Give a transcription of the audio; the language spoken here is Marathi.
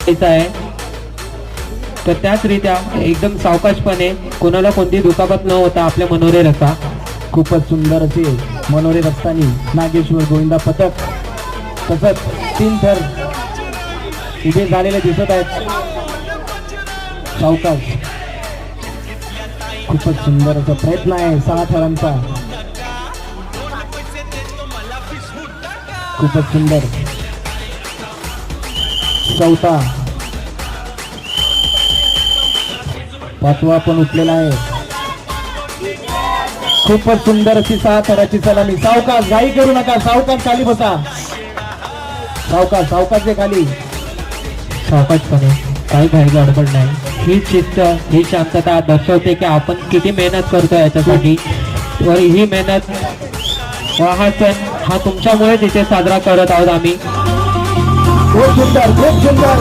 आहे तर त्याचरित्या एकदम सावकाशपणे कोणाला कोणती दुखापत न होता आपल्या मनोरे रस्ता. खूपच सुंदर असे मनोरे रस्तानी नागेश्वर गोविंदा पथक तसंच 3 थर उभे झालेले दिसत आहेत. सावकाश खूपच सुंदर असा प्रयत्न आहे 6 थरांचा. खूपच सुंदर. चौथा 5वा पण उठलेला आहे. खूपच सुंदर अशी 6 थराची सलामी. सावकाश, घाई करू नका, सावकाश खाली बसा. सावकाश, सावकाश खाली. सावकाशपणे, काही घाई गडबड नाही. ही शिस्त, ही शांतता दर्शवते की आपण किती मेहनत करतो याच्यासाठी. व ही मेहनत हा सण हा तुमच्यामुळे तिथे साजरा करत आहोत आम्ही. खूप सुंदर, खूप सुंदर.